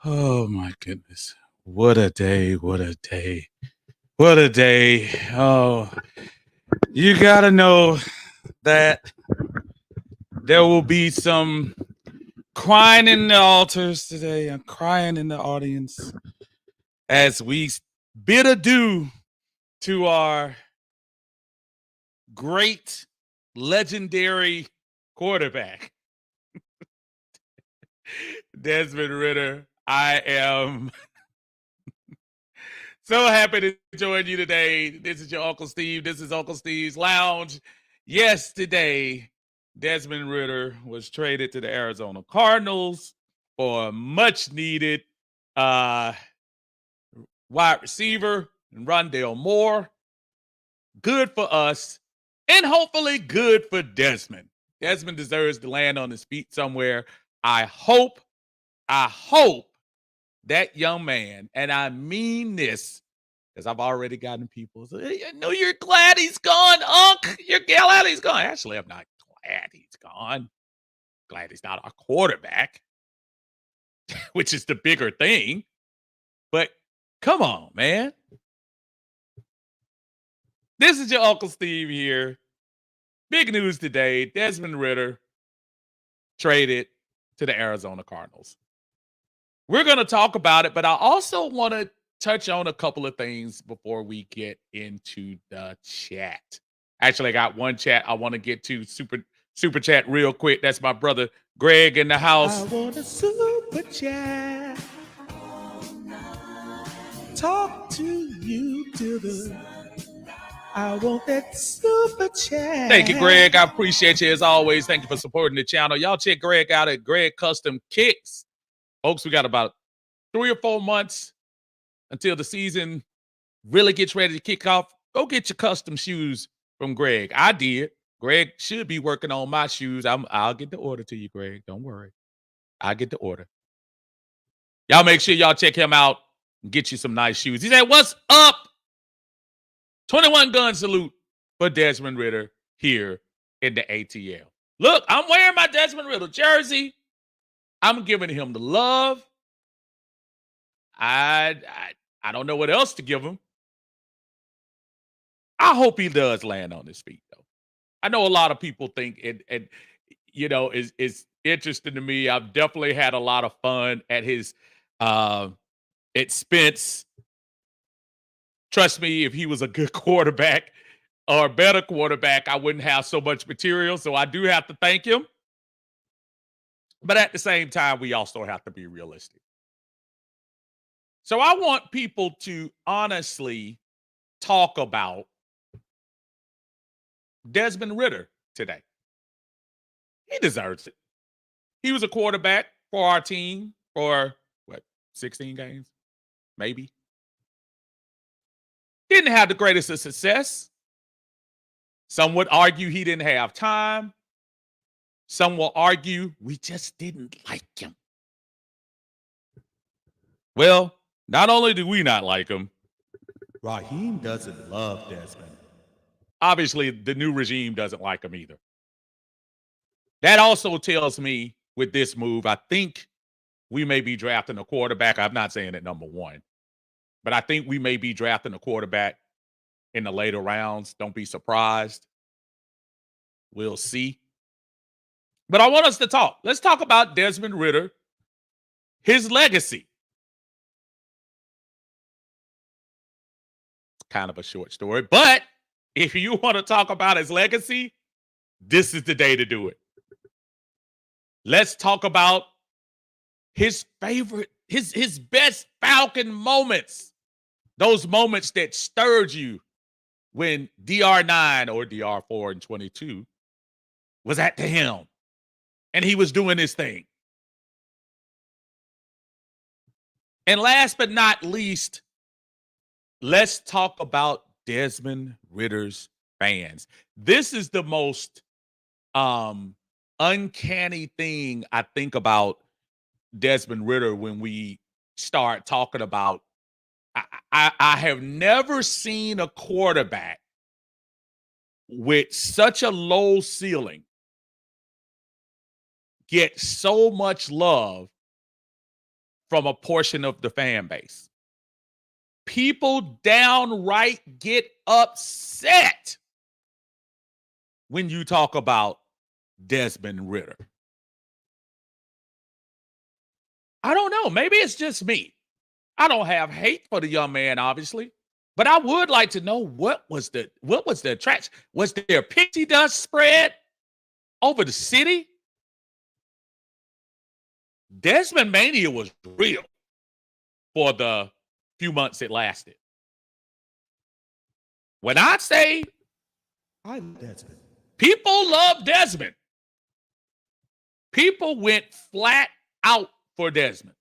Oh my goodness. What a day. What a day. What a day. Oh, you got to know that there will be some crying in the altars today and crying in the audience as we bid adieu to our great, legendary quarterback, Desmond Ridder. I am so happy to join you today. This is your Uncle Steve. This is Uncle Steve's Lounge. Yes, today, Desmond Ridder was traded to the Arizona Cardinals for a much needed wide receiver, Rondale Moore. Good for us, and hopefully good for Desmond. Desmond deserves to land on his feet somewhere. I hope that young man, and I mean this, because I've already gotten people say, I know you're glad he's gone, Unc. You're glad he's gone. Actually, I'm not glad he's gone. Glad he's not our quarterback, which is the bigger thing. But come on, man. This is your Uncle Steve here. Big news today. Desmond Ridder traded to the Arizona Cardinals. We're going to talk about it, but I also want to touch on a couple of things before we get into the chat. Actually, I got one chat I want to get to, super chat real quick. That's my brother Greg in the house. I want a super chat. Talk to you till the. I want that super chat. Thank you, Greg. I appreciate you as always. Thank you for supporting the channel. Y'all check Greg out at Greg Custom Kicks. Folks, we got about 3 or 4 months until the season really gets ready to kick off. Go get your custom shoes from Greg. I did. Greg should be working on my shoes. I'll get the order to you, Greg. Don't worry. I'll get the order. Y'all make sure y'all check him out and get you some nice shoes. He said, what's up? 21 gun salute for Desmond Ridder here in the ATL. Look, I'm wearing my Desmond Ridder jersey. I'm giving him the love. I don't know what else to give him. I hope he does land on his feet, though. I know a lot of people think it is interesting to me. I've definitely had a lot of fun at his expense. Trust me, if he was a good quarterback or a better quarterback, I wouldn't have so much material. So I do have to thank him. But at the same time, we also have to be realistic. So I want people to honestly talk about Desmond Ridder today. He deserves it. He was a quarterback for our team for, 16 games? Maybe. Didn't have the greatest of success. Some would argue he didn't have time. Some will argue we just didn't like him. Well, not only do we not like him, Raheem doesn't love Desmond. Obviously, the new regime doesn't like him either. That also tells me with this move, I think we may be drafting a quarterback. I'm not saying at number 1, but I think we may be drafting a quarterback in the later rounds. Don't be surprised. We'll see. But I want us to talk. Let's talk about Desmond Ridder, his legacy. It's kind of a short story, but if you want to talk about his legacy, this is the day to do it. Let's talk about his favorite, his best Falcon moments. Those moments that stirred you when DR9 or DR4 and 22 was at the helm and he was doing his thing. And last but not least, let's talk about Desmond Ridder's fans. This is the most uncanny thing I think about Desmond Ridder when we start talking about. I have never seen a quarterback with such a low ceiling get so much love from a portion of the fan base. People downright get upset when you talk about Desmond Ridder. I don't know. Maybe it's just me. I don't have hate for the young man, obviously, but I would like to know what was the attraction? Was there pixie dust spread over the city? Desmond Mania was real for the few months it lasted. When I say I love Desmond. People love Desmond. People went flat out for Desmond.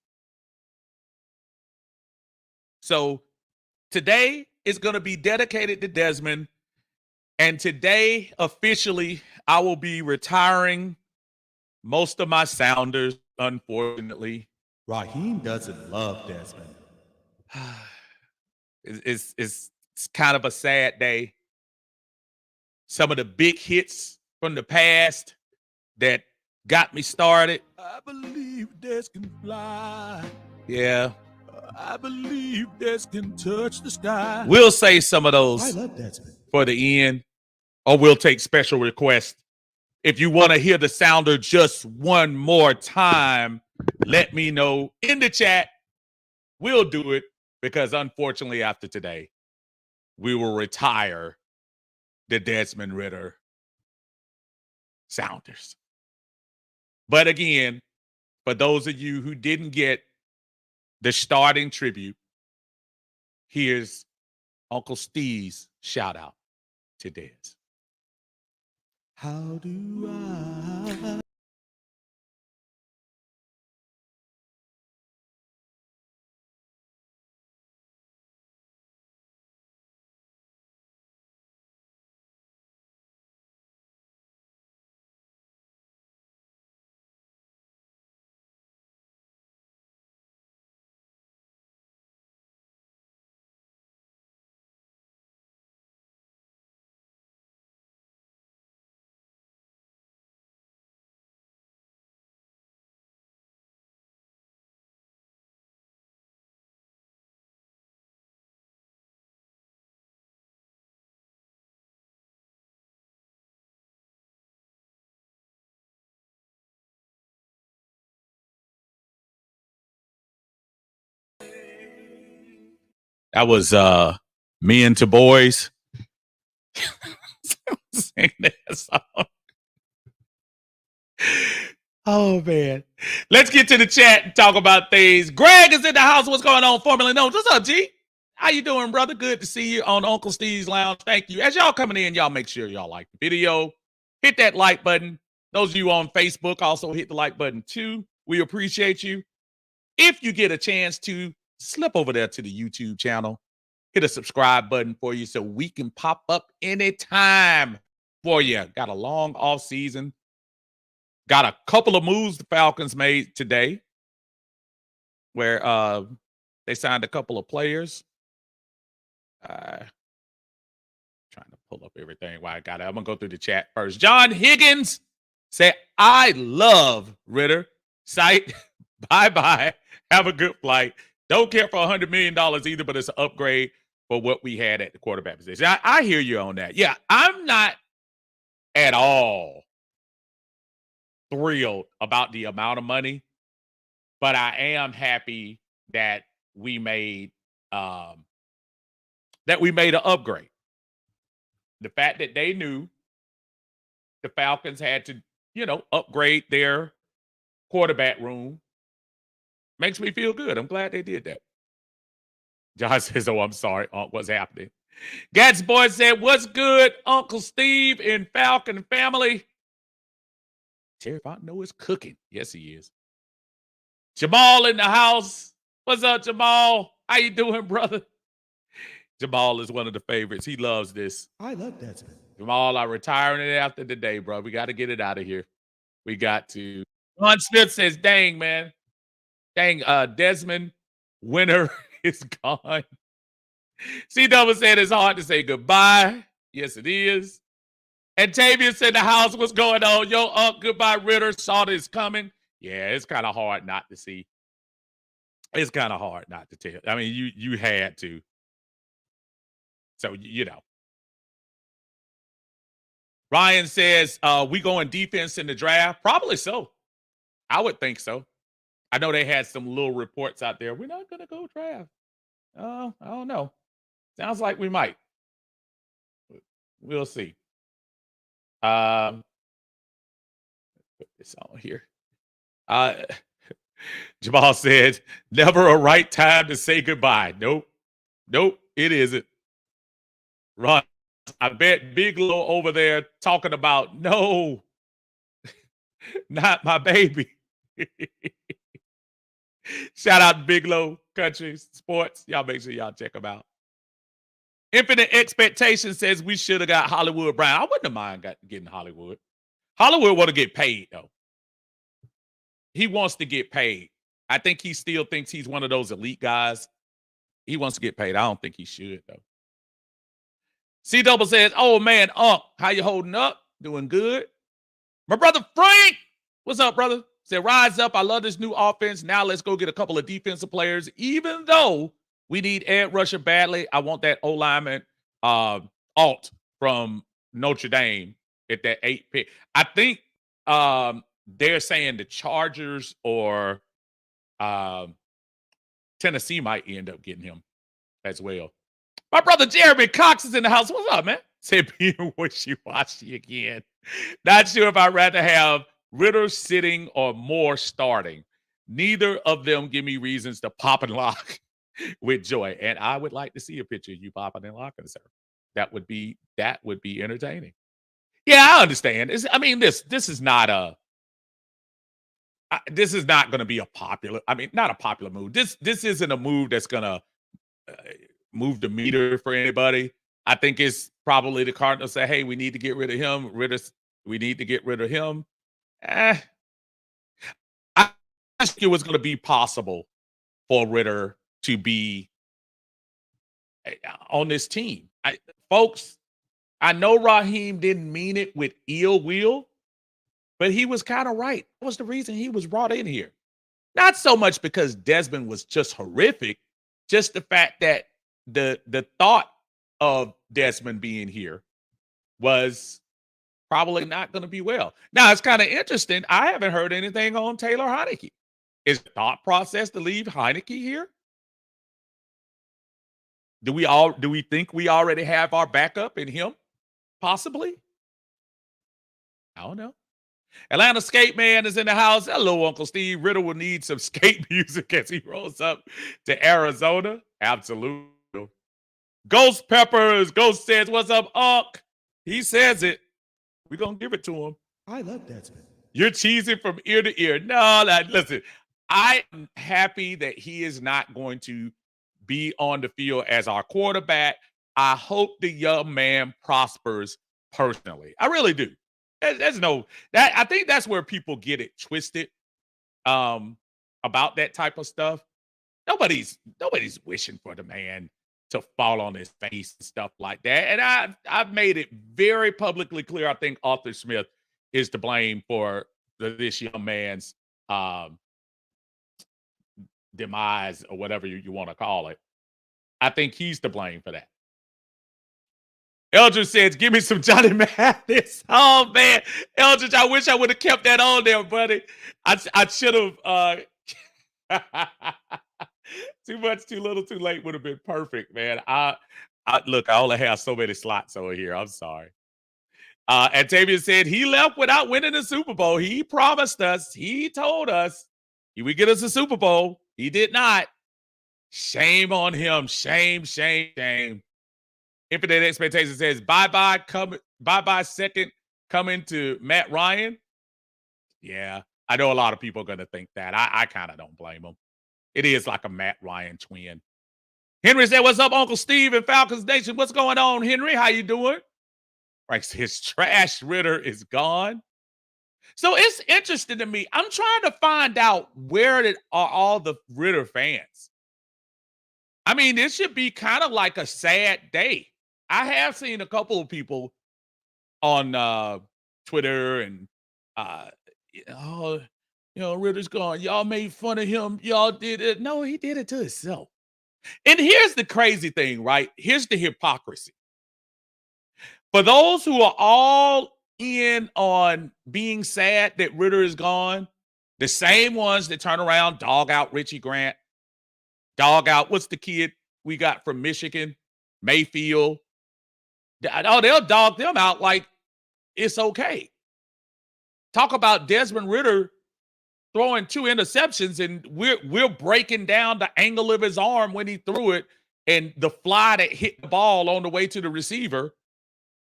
So today is going to be dedicated to Desmond. And today, officially, I will be retiring most of my Sounders, unfortunately. Raheem doesn't love Desmond. It's kind of a sad day. Some of the big hits from the past that got me started. I believe Des can fly. Yeah. I believe Des can touch the sky. We'll say some of those I love Desmond. for the end, or we'll take special requests. If you want to hear the sounder just one more time, let me know in the chat. We'll do it because unfortunately after today, we will retire the Desmond Ridder Sounders. But again, for those of you who didn't get the starting tribute, here's Uncle Steve's shout out to Des. How do I? That was Men to Boys. Sing that song. Oh man. Let's get to the chat and talk about things. Greg is in the house. What's going on? Formerly known. What's up, G? How you doing, brother? Good to see you on Uncle Steve's Lounge. Thank you. As y'all coming in, y'all make sure y'all like the video. Hit that like button. Those of you on Facebook, also hit the like button too. We appreciate you. If you get a chance to slip over there to the YouTube channel, hit a subscribe button for you so we can pop up anytime for you. Got a long off season. Got a couple of moves the Falcons made today where they signed a couple of players. Trying to pull up everything while I got it. I'm going to go through the chat first. John Higgins said, I love Ridder. Sight, bye-bye. Have a good flight. Don't care for $100 million either, but it's an upgrade for what we had at the quarterback position. I hear you on that. Yeah, I'm not at all thrilled about the amount of money, but I am happy that we made an upgrade. The fact that they knew the Falcons had to, upgrade their quarterback room makes me feel good. I'm glad they did that. Josh says, oh, I'm sorry. What's happening? Gats Boy said, what's good, Uncle Steve and Falcon family? Terry Fontenot is cooking. Yes, he is. Jamal in the house. What's up, Jamal? How you doing, brother? Jamal is one of the favorites. He loves this. I love Desmond. Jamal, I'm retiring it after the day, bro. We got to get it out of here. We got to. Ron Smith says, dang, man. Dang, Desmond Winter is gone. C-Double said it's hard to say goodbye. Yes, it is. And Tavius said the house, what's going on? Yo, goodbye, Ridder. Saw this coming. Yeah, it's kind of hard not to see. It's kind of hard not to tell. I mean, you had to. So Ryan says, we going defense in the draft? Probably so. I would think so. I know they had some little reports out there. We're not gonna go draft. I don't know. Sounds like we might. We'll see. Put this on here. Uh Jamal said, never a right time to say goodbye. Nope. Nope, it isn't. Run. I bet Bigelow over there talking about no, not my baby. Shout out to Bigelow Country Sports. Y'all make sure y'all check them out. Infinite Expectation says we should have got Hollywood Brown. I wouldn't have mind getting Hollywood. Hollywood want to get paid, though. He wants to get paid. I think he still thinks he's one of those elite guys. He wants to get paid. I don't think he should, though. C Double says, oh, man, how you holding up? Doing good. My brother Frank, what's up, brother? Said, rise up. I love this new offense. Now let's go get a couple of defensive players. Even though we need Ed Rusher badly, I want that O-lineman Alt from Notre Dame at that 8 pick. I think they're saying the Chargers or Tennessee might end up getting him as well. My brother Jeremy Cox is in the house. What's up, man? Said being wishy-washy again. Not sure if I'd rather have Ridder sitting or Moore starting. Neither of them give me reasons to pop and lock with joy. And I would like to see a picture of you popping and locking, sir. That would be entertaining. Yeah, I understand. This is not going to be a popular. I mean, not a popular move. This isn't a move that's going to move the meter for anybody. I think it's probably the Cardinals say, hey, we need to get rid of him. We need to get rid of him. I think it was going to be possible for Ridder to be on this team. Folks, I know Raheem didn't mean it with ill will, but he was kind of right. That was the reason he was brought in here. Not so much because Desmond was just horrific, just the fact that the thought of Desmond being here was probably not going to be well. Now, it's kind of interesting. I haven't heard anything on Taylor Heinicke. Is the thought process to leave Heinicke here? Do we think we already have our backup in him? Possibly. I don't know. Atlanta Skate Man is in the house. Hello, Uncle Steve. Ridder will need some skate music as he rolls up to Arizona. Absolutely. Ghost Peppers. Ghost says, what's up, Unc? He says it. We're going to give it to him. I love Desmond. You're cheesing from ear to ear. No, listen, I am happy that he is not going to be on the field as our quarterback. I hope the young man prospers personally. I really do. I think that's where people get it twisted about that type of stuff. Nobody's wishing for the man to fall on his face and stuff like that. And I've made it very publicly clear. I think Arthur Smith is to blame for this young man's demise or whatever you want to call it. I think he's to blame for that. Eldridge says, give me some Johnny Mathis. Oh, man. Eldridge, I wish I would have kept that on there, buddy. I should have. Too much, too little, too late would have been perfect, man. Look, I only have so many slots over here. I'm sorry. Antavius said he left without winning the Super Bowl. He promised us. He told us he would get us a Super Bowl. He did not. Shame on him. Shame, shame, shame. Infinite Expectation says, bye-bye second coming to Matt Ryan. Yeah, I know a lot of people are going to think that. I kind of don't blame them. It is like a Matt Ryan twin. Henry said, what's up, Uncle Steve and Falcons Nation? What's going on, Henry? How you doing? Right, his trash Ridder is gone. So it's interesting to me. I'm trying to find out where are all the Ridder fans. I mean, this should be kind of like a sad day. I have seen a couple of people on Twitter and Ritter's gone. Y'all made fun of him. Y'all did it. No, he did it to himself. And here's the crazy thing, right? Here's the hypocrisy. For those who are all in on being sad that Ridder is gone, the same ones that turn around, dog out Richie Grant, dog out, what's the kid we got from Michigan? Mayfield. Oh, they'll dog them out like it's okay. Talk about Desmond Ridder throwing 2 interceptions, and we're breaking down the angle of his arm when he threw it, and the fly that hit the ball on the way to the receiver,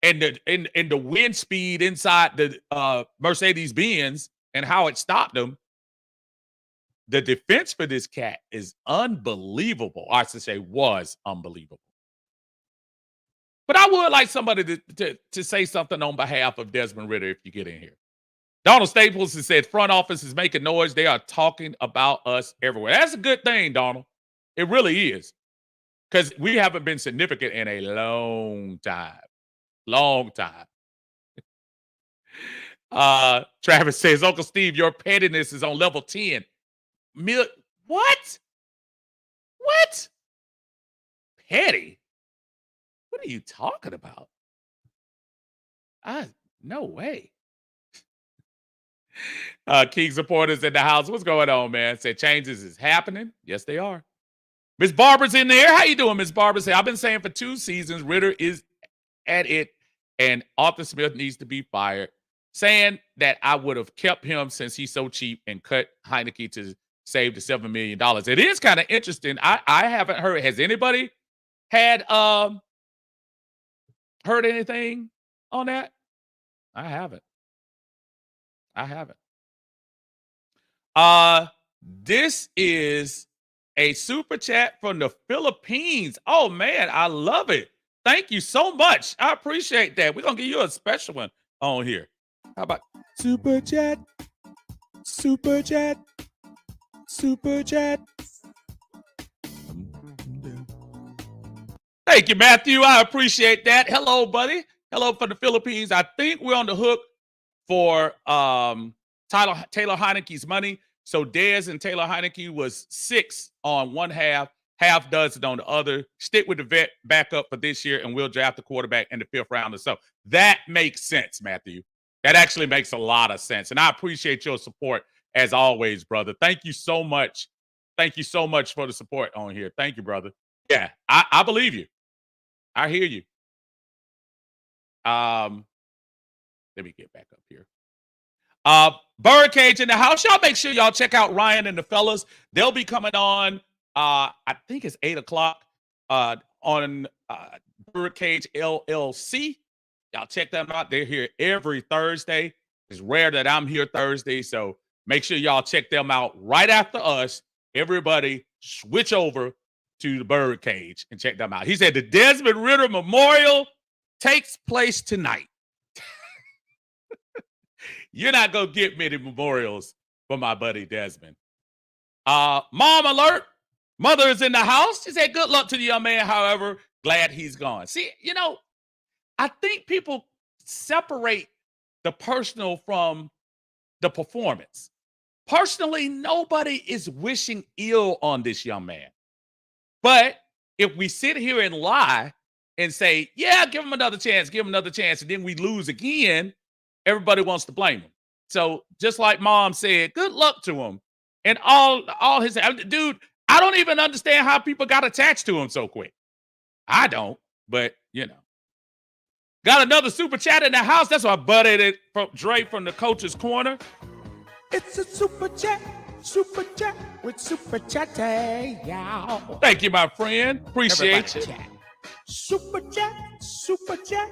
and the wind speed inside the Mercedes Benz and how it stopped him. The defense for this cat is unbelievable. I should say was unbelievable. But I would like somebody to say something on behalf of Desmond Ridder if you get in here. Donald Staples has said front office is making noise. They are talking about us everywhere. That's a good thing, Donald. It really is. Because we haven't been significant in a long time. Long time. Travis says, Uncle Steve, your pettiness is on level 10. What? What? Petty? What are you talking about? No way. King supporters in the house. What's going on, man? Said changes is happening. Yes, they are. Miss Barbara's in there. How you doing, Miss Barbara? Say, I've been saying for 2 seasons, Ridder is at it, and Arthur Smith needs to be fired. Saying that I would have kept him since he's so cheap and cut Heineke to save the $7 million. It is kind of interesting. I haven't heard. Has anybody had heard anything on that? I haven't. This is a super chat from the Philippines. Oh man, I love it. Thank you so much. I appreciate that. We're gonna give you a special one on here. How about super chat? Super chat. Super chat. Thank you, Matthew. I appreciate that. Hello, buddy. Hello from the Philippines. I think we're on the hook for Taylor Heineke's money. So Dez and Taylor Heineke was 6 on one half dozen on the other. Stick with the vet backup for this year, and we'll draft the quarterback in the 5th round or so. That makes sense, Matthew. That actually makes a lot of sense. And I appreciate your support as always, brother. Thank you so much. Thank you so much for the support on here. Thank you, brother. Yeah, I believe you. I hear you. Let me get back up here. Birdcage in the house. Y'all make sure y'all check out Ryan and the fellas. They'll be coming on. I think it's 8:00 on Birdcage LLC. Y'all check them out. They're here every Thursday. It's rare that I'm here Thursday, so make sure y'all check them out right after us. Everybody switch over to the Birdcage and check them out. He said the Desmond Ridder Memorial takes place tonight. You're not going to get many memorials for my buddy Desmond. Mom alert. Mother is in the house. She said, good luck to the young man. However, glad he's gone. See, I think people separate the personal from the performance. Personally, nobody is wishing ill on this young man. But if we sit here and lie and say, yeah, give him another chance, and then we lose again, everybody wants to blame him. So just like Mom said, good luck to him. And all his dude, I don't even understand how people got attached to him so quick. I don't, but Got another super chat in the house. That's why I butted it from Dre from the Coach's Corner. It's a super chat with super chatty, y'all. Thank you, my friend. Appreciate you. Super chat.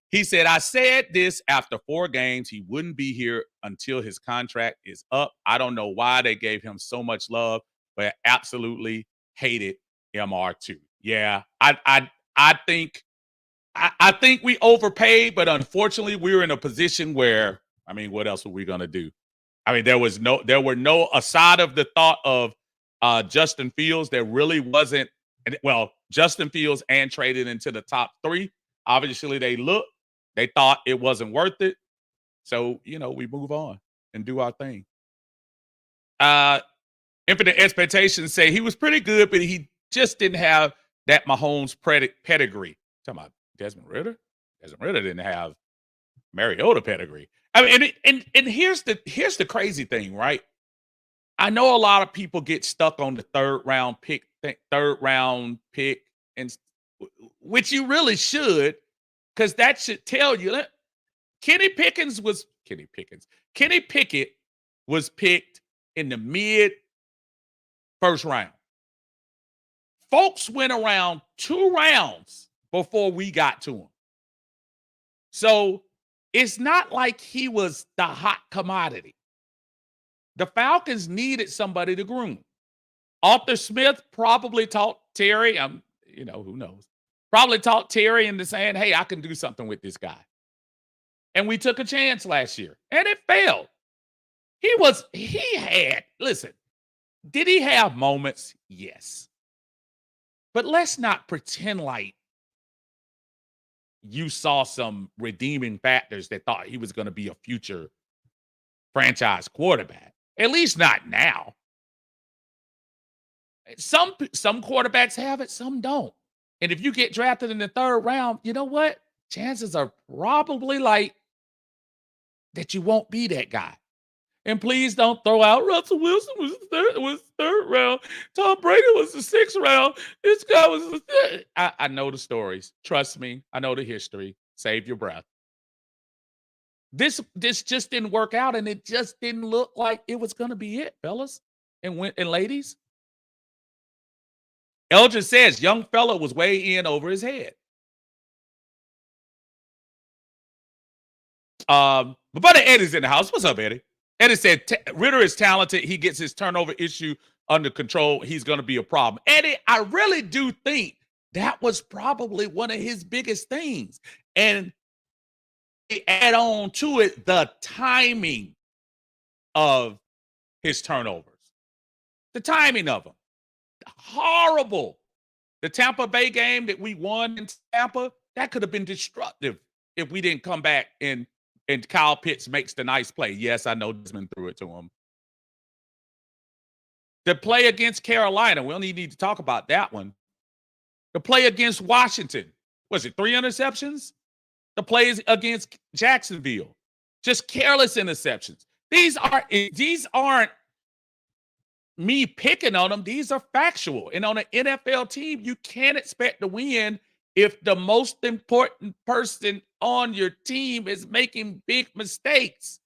He said, I said this after 4 games. He wouldn't be here until his contract is up. I don't know why they gave him so much love, but I absolutely hated MR2. Yeah, I think we overpaid, but unfortunately, we were in a position where, what else were we going to do? There were no, aside of the thought of Justin Fields, there really wasn't, Justin Fields and traded into the top 3. Obviously, they thought it wasn't worth it. So, we move on and do our thing. Infinite Expectations say he was pretty good, but he just didn't have that Mahomes pedigree. Talking about Desmond Ridder? Desmond Ridder didn't have Mariota pedigree. I mean, and here's the crazy thing, right? I know a lot of people get stuck on the third round pick, and which you really should, because that should tell you that Kenny Pickett was picked in the mid first round. Folks went around 2 rounds before we got to him. So it's not like he was the hot commodity. The Falcons needed somebody to groom. Arthur Smith probably taught Terry, who knows, probably taught Terry into saying, hey, I can do something with this guy. And we took a chance last year, and it failed. Listen, did he have moments? Yes. But let's not pretend like you saw some redeeming factors that thought he was going to be a future franchise quarterback. At least not now. Some quarterbacks have it, some don't. And if you get drafted in the 3rd round, you know what? Chances are probably like that you won't be that guy. And please don't throw out Russell Wilson was 3rd round. Tom Brady was the 6th round. This guy was the 3rd. I know the stories. Trust me. I know the history. Save your breath. This just didn't work out, and it just didn't look like it was going to be it, fellas and ladies. Eldridge says young fella was way in over his head. But brother Eddie's in the house. What's up, Eddie? Eddie said Ridder is talented. He gets his turnover issue under control. He's going to be a problem. Eddie, I really do think that was probably one of his biggest things. And add on to it the timing of his turnovers. The timing of them. Horrible. The Tampa Bay game that we won in Tampa, that could have been destructive if we didn't come back and Kyle Pitts makes the nice play. Yes, I know Desmond threw it to him. The play against Carolina, we only need to talk about that one. The play against Washington, was it 3 interceptions? The plays against Jacksonville, just careless interceptions. These aren't me picking on them. These are factual. And on an NFL team, you can't expect to win if the most important person on your team is making big mistakes.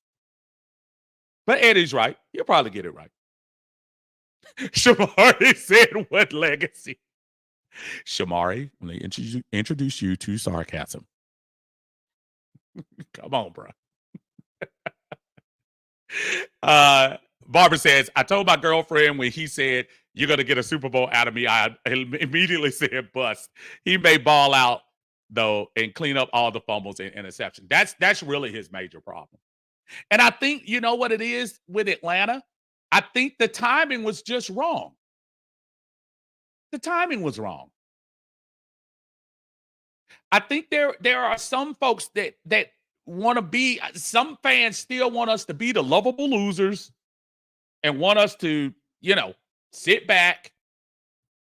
But Eddie's right. He'll probably get it right. Shamari said, what legacy? Shamari, let me introduce you to sarcasm. Come on, bro. Barbara says, I told my girlfriend when he said, you're going to get a Super Bowl out of me, I immediately said bust. He may ball out, though, and clean up all the fumbles and interceptions. That's really his major problem. And I think, you know what it is with Atlanta? I think the timing was just wrong. The timing was wrong. I think there are some folks that want to be, some fans still want us to be the lovable losers and want us to, sit back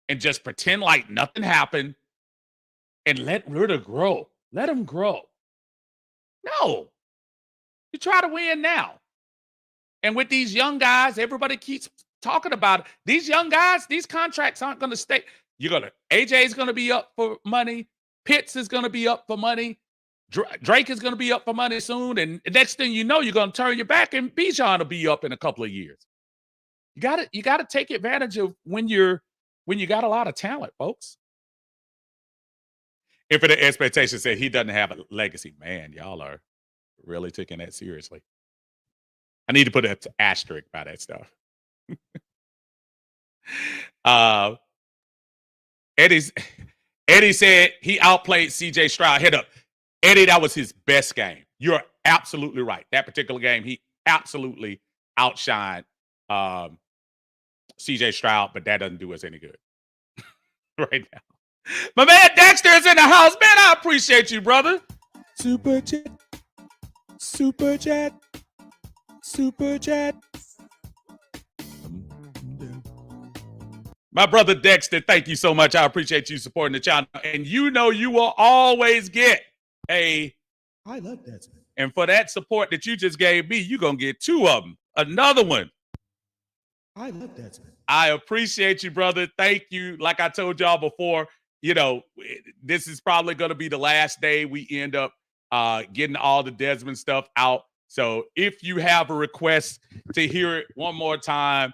and just pretend like nothing happened and let Ridder grow. Let him grow. No. You try to win now. And with these young guys, everybody keeps talking about it. These young guys, these contracts aren't going to stay. AJ's going to be up for money. Pitts is going to be up for money. Drake is going to be up for money soon. And next thing you know, you're going to turn your back and Bijan will be up in a couple of years. You got to take advantage of when you got a lot of talent, folks. Infinite Expectation said he doesn't have a legacy. Man, y'all are really taking that seriously. I need to put an asterisk by that stuff. Eddie said he outplayed CJ Stroud. Head up. Eddie, that was his best game. You're absolutely right. That particular game, he absolutely outshined CJ Stroud, but that doesn't do us any good right now. My man Dexter is in the house. Man, I appreciate you, brother. Super chat. Super chat. Super chat. My brother Dexter, thank you so much. I appreciate you supporting the channel. And you know you will always get a... I love Desmond. And for that support that you just gave me, you're going to get 2 of them. Another one. I love Desmond. I appreciate you, brother. Thank you. Like I told y'all before, you know, this is probably going to be the last day we end up getting all the Desmond stuff out. So if you have a request to hear it one more time,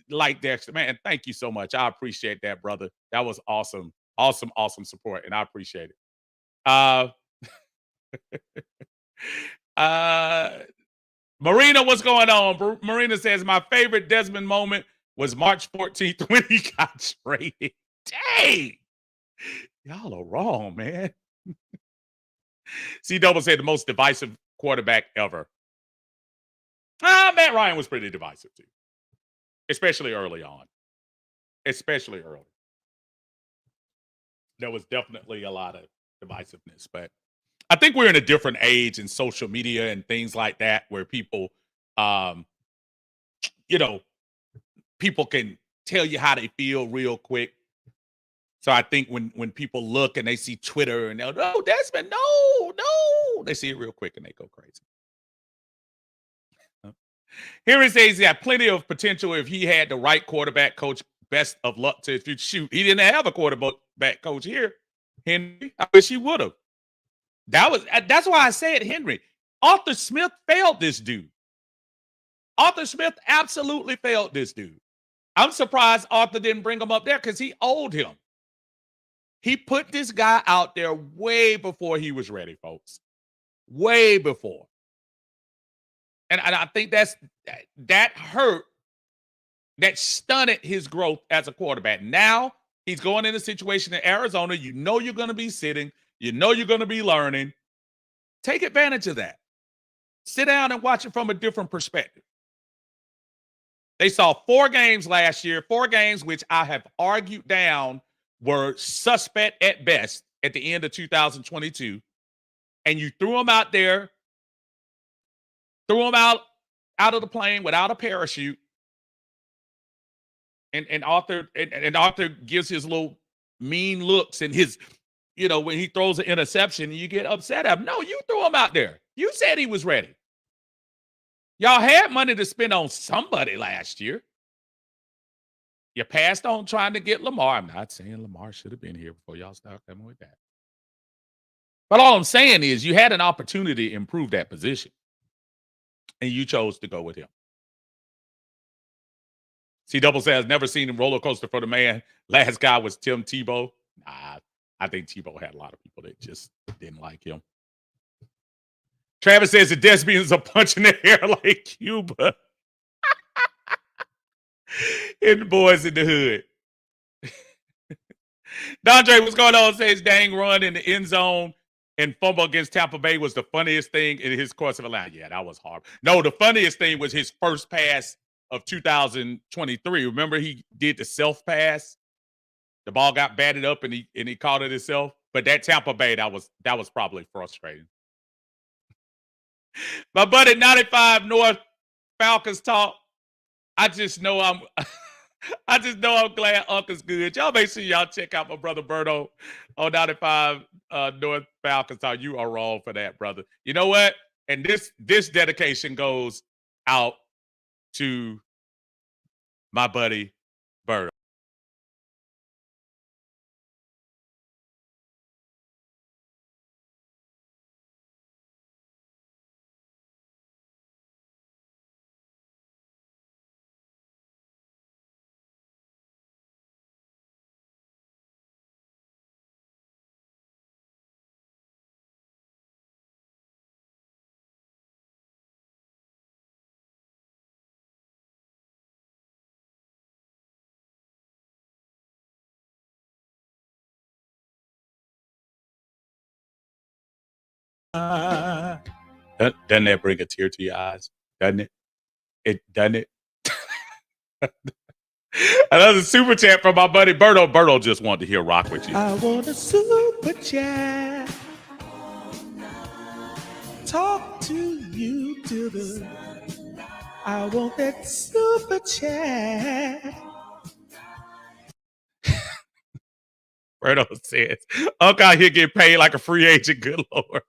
like Dexter, man, thank you so much. I appreciate that, brother. That was awesome. Awesome support, and I appreciate it. Marina, what's going on? Marina says, my favorite Desmond moment was March 14th when he got traded. Dang! Y'all are wrong, man. C-Double said the most divisive quarterback ever. Matt Ryan was pretty divisive, too. Especially early on. Especially early. There was definitely a lot of divisiveness, but I think we're in a different age in social media and things like that where people, you know, people can tell you how they feel real quick. So I think when people look and they see Twitter and they'll, oh, Desmond, no, they see it real quick and they go crazy. Here it says he had plenty of potential if he had the right quarterback coach. Best of luck to if you shoot. He didn't have a quarterback coach here, Henry. I wish he would have. That's why I said Henry. Arthur Smith failed this dude. Arthur Smith absolutely failed this dude. I'm surprised Arthur didn't bring him up there because he owed him. He put this guy out there way before he was ready, folks. Way before. And I think that hurt, that stunted his growth as a quarterback. Now he's going in a situation in Arizona. You know you're going to be sitting. You know you're going to be learning. Take advantage of that. Sit down and watch it from a different perspective. They saw 4 games last year, 4 games which I have argued down were suspect at best at the end of 2022. And you threw them out there, threw them out of the plane without a parachute. And Arthur gives his little mean looks and his, you know, when he throws an interception and you get upset at him. No, you threw him out there. You said he was ready. Y'all had money to spend on somebody last year. You passed on trying to get Lamar. I'm not saying Lamar should have been here before y'all start coming with that. But all I'm saying is you had an opportunity to improve that position. And you chose to go with him. C-Double says, never seen a roller coaster for the man. Last guy was Tim Tebow. Nah, I think Tebow had a lot of people that just didn't like him. Travis says the Desmond's a punch in the hair like Cuba. And the boys in the hood. Dondre, what's going on? Says dang run in the end zone and fumble against Tampa Bay was the funniest thing in his course of a line. Yeah, that was hard. No, the funniest thing was his first pass of 2023. Remember he did the self pass? The ball got batted up and he caught it himself. But that Tampa Bay, that was probably frustrating. My buddy 95 North Falcons talk. I just know I'm glad Uncle's good. Y'all make sure y'all check out my brother Berto on 95 North Falcons talk. You are wrong for that, brother. You know what? And this dedication goes out to my buddy Berto. Doesn't that bring a tear to your eyes? Doesn't it? Doesn't it? Another super chat from my buddy Berto. Berto just wanted to hear rock with you. I want a super chat. Talk to you till the. I want that super chat. Berto says, Uncle out here get paid like a free agent. Good Lord.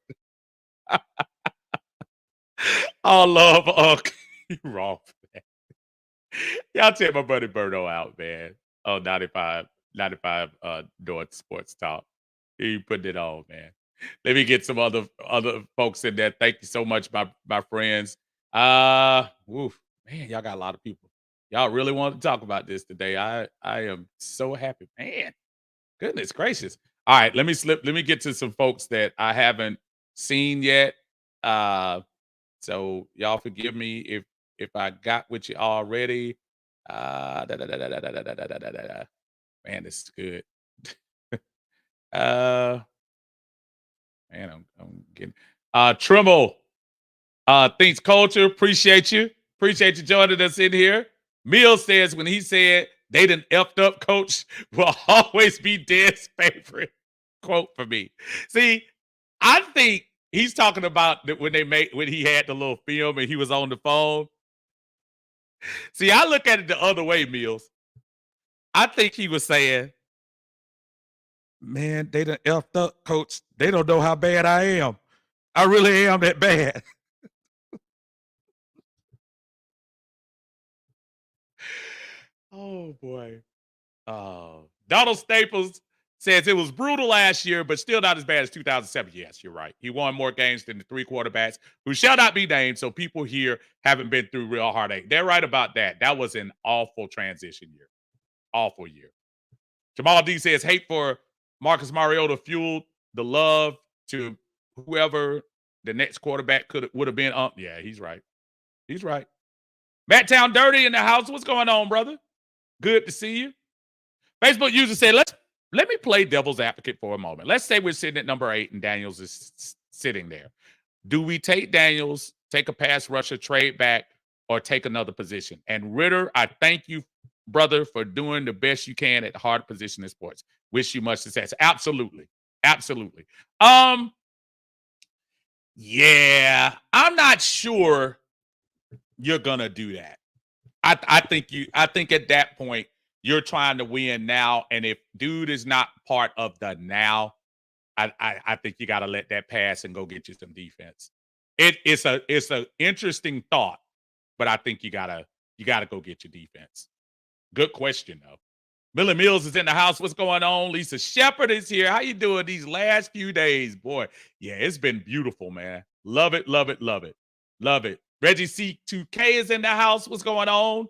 All love, Uncle. You wrong for that. Y'all check my buddy Berto out, man. Oh, 95 North Sports Talk. He putting it on, man. Let me get some other folks in there. Thank you so much, my friends. Woof, man, y'all got a lot of people. Y'all really want to talk about this today. I am so happy, man. Goodness gracious. All right, let me get to some folks that I haven't seen yet. So y'all forgive me if I got with you already. Man, this is good. Man, I'm getting Trimble. Thinks culture. Appreciate you. Appreciate you joining us in here. Mills says when he said they done effed up, coach will always be Dead's favorite quote for me. See, I think he's talking about when he had the little film and he was on the phone. See, I look at it the other way, Mills. I think he was saying, man, they done effed up, coach. They don't know how bad I am. I really am that bad. Oh, boy. Donald Staples says it was brutal last year, but still not as bad as 2007. Yes, you're right. He won more games than the 3 quarterbacks who shall not be named, so people here haven't been through real heartache. They're right about that. That was an awful transition year. Awful year. Jamal D says hate for Marcus Mariota fueled the love to whoever the next quarterback would have been. Yeah, he's right. He's right. Matt Town Dirty in the house. What's going on, brother? Good to see you. Facebook user said, let me play devil's advocate for a moment. Let's say we're sitting at number 8 and Daniels is sitting there. Do we take Daniels, take a pass rusher, trade back, or take another position? And Ridder, I thank you, brother, for doing the best you can at the hard position in sports. Wish you much success. Absolutely. Absolutely. Yeah, I'm not sure you're gonna do that. I think at that point you're trying to win now, and if dude is not part of the now, I think you got to let that pass and go get you some defense. It's a interesting thought, but I think you gotta go get your defense. Good question though. Millie Mills is in the house. What's going on? Lisa Shepard is here. How you doing these last few days, boy? Yeah, it's been beautiful, man. Love it, love it, love it, love it. Reggie C2K is in the house. What's going on?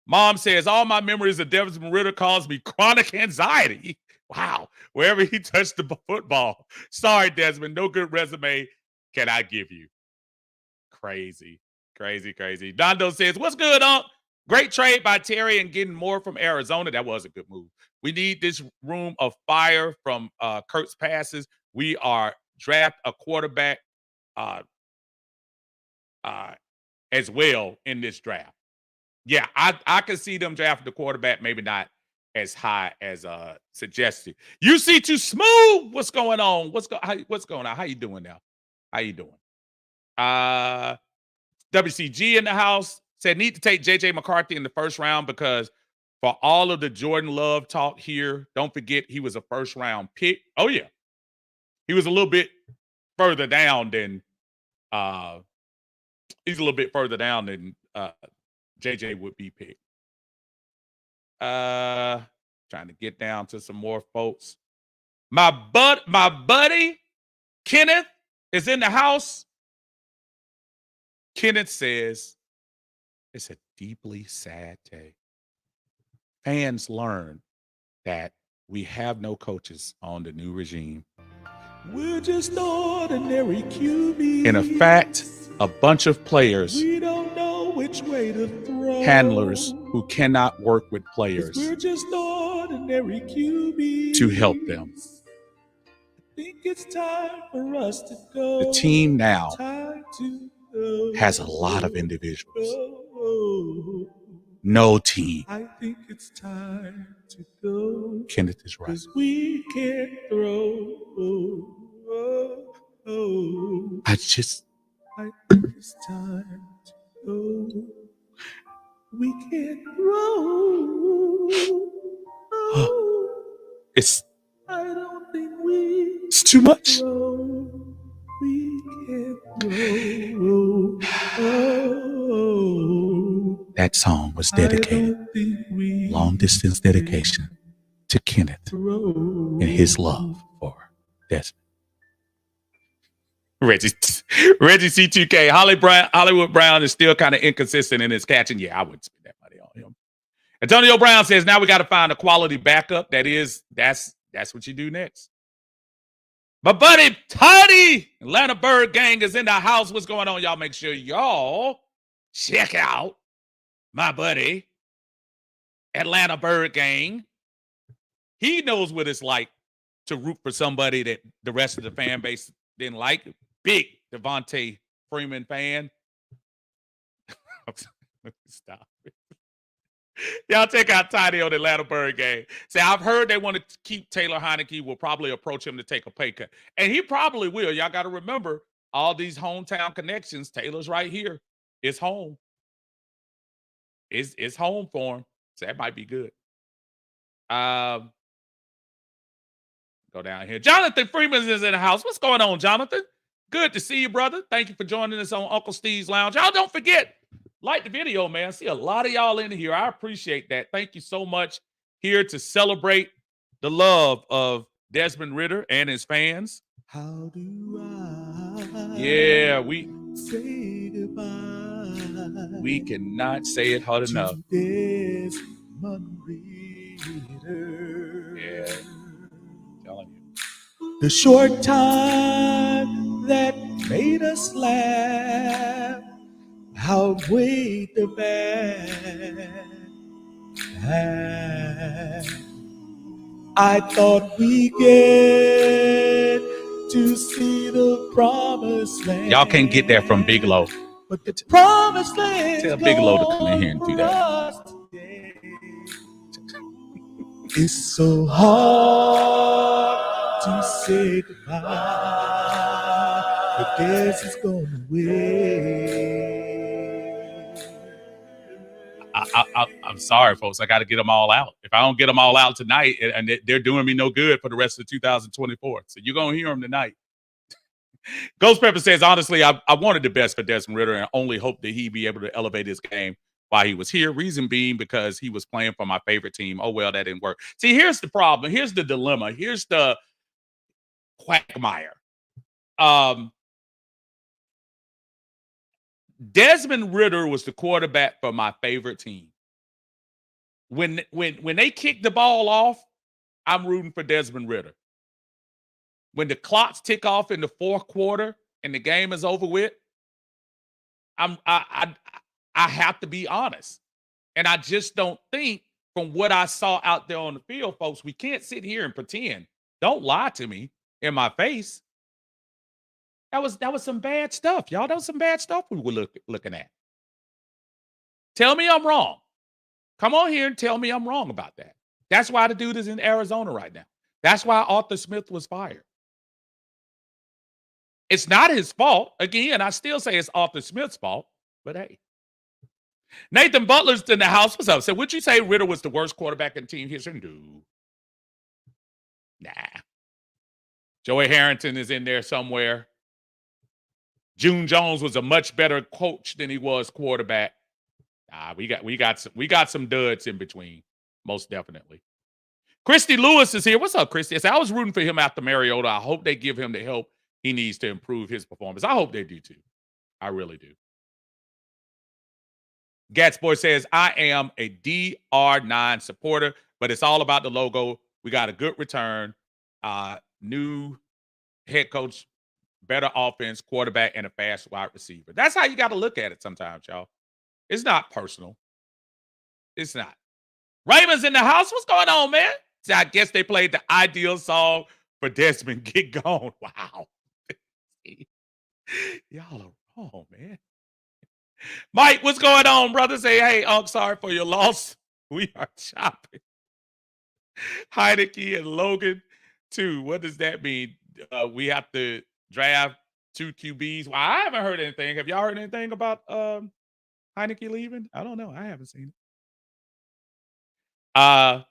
Mom says, all my memories of Desmond Ridder caused me chronic anxiety. Wow. Wherever he touched the football. Sorry, Desmond. No good resume can I give you. Crazy. Crazy, crazy. Dondo says, what's good, Unc? Great trade by Terry and getting more from Arizona. That was a good move. We need this room of fire from Kurt's passes. We are draft a quarterback as well in this draft. Yeah, I can see them drafting the quarterback, maybe not as high as suggested. You see too smooth. What's going on? What's going on? How you doing now? How you doing? WCG in the house said need to take JJ McCarthy in the first round because for all of the Jordan Love talk here, don't forget he was a first round pick. Oh yeah, he was a little bit further down than JJ would be picked. Trying to get down to some more folks. My buddy Kenneth is in the house. Kenneth says it's a deeply sad day. Fans learn that we have no coaches on the new regime. We're just ordinary QBs. In fact, a bunch of players, we don't know which way to throw. Handlers who cannot work with players. We're just ordinary QBs. To help them. I think it's time for us to go. The team now has a lot of individuals. No team. I think it's time to go. Kenneth is right. 'Cause we can't throw. I think it's time to go. We can't throw. It's It's too much. That song was dedicated, long distance dedication, to Kenneth and his love for Desmond. Reggie C2K. Hollywood Brown is still kind of inconsistent in his catching. Yeah, I wouldn't spend that money on him. Antonio Brown says, now we got to find a quality backup. That's what you do next. My buddy Toddy, Atlanta Bird Gang is in the house. What's going on? Y'all make sure y'all check out my buddy, Atlanta Bird Gang. He knows what it's like to root for somebody that the rest of the fan base didn't like. Big Devontae Freeman fan. Stop. Y'all check out Tiny on the Atlanta Bird Gang. Say, I've heard they want to keep Taylor Heineke. Will probably approach him to take a pay cut. And he probably will. Y'all got to remember all these hometown connections. Taylor's right here. It's home. It's home for him. So that might be good. Go down here. Jonathan Freeman is in the house. What's going on, Jonathan? Good to see you, brother. Thank you for joining us on Uncle Steve's Lounge. Y'all don't forget, like the video, man. I see a lot of y'all in here. I appreciate that. Thank you so much. Here to celebrate the love of Desmond Ridder and his fans. How do I say goodbye? We cannot say it hard enough. Desmond Ridder. Yeah. Telling you. The short time that made us laugh outweighed the bad. I thought we get to see the promised land. Y'all can't get that from Big Low. But the promised land. Tell Big Low to come in here and do that. It's so hard to say goodbye, but this is going away. I'm sorry, folks. I got to get them all out. If I don't get them all out tonight, and they're doing me no good for the rest of 2024. So you're going to hear them tonight. Ghost Pepper says, honestly, I wanted the best for Desmond Ridder and only hoped that he'd be able to elevate his game while he was here. Reason being because he was playing for my favorite team. Oh, well, that didn't work. See, here's the problem. Here's the dilemma. Here's the quagmire. Desmond Ridder was the quarterback for my favorite team. When they kick the ball off, I'm rooting for Desmond Ridder. When the clocks tick off in the fourth quarter and the game is over with, I have to be honest. And I just don't think from what I saw out there on the field, folks, we can't sit here and pretend. Don't lie to me in my face. That was some bad stuff, y'all. That was some bad stuff we were looking at. Tell me I'm wrong. Come on here and tell me I'm wrong about that. That's why the dude is in Arizona right now. That's why Arthur Smith was fired. It's not his fault. Again, I still say it's Arthur Smith's fault, but hey. Nathan Butler's in the house. What's up? So would you say Ridder was the worst quarterback in team history? No. Nah. Joey Harrington is in there somewhere. June Jones was a much better coach than he was quarterback. Nah, we got some duds in between, most definitely. Christy Lewis is here. What's up, Christy? I was rooting for him after Mariota. I hope they give him the help he needs to improve his performance. I hope they do too. I really do. Gatsboy says, I am a DR9 supporter, but it's all about the logo. We got a good return, new head coach, better offense, quarterback, and a fast wide receiver. That's how you got to look at it sometimes, y'all. It's not personal. It's not. Raymond's in the house. What's going on, man? So I guess they played the ideal song for Desmond. Get gone. Wow. Y'all are wrong, man. Mike, what's going on, brother? Say, hey, I'm sorry for your loss. We are chopping. Heineke and Logan, too. What does that mean? We have to draft 2 QBs. Well, I haven't heard anything. Have y'all heard anything about Heineke leaving? I don't know. I haven't seen it.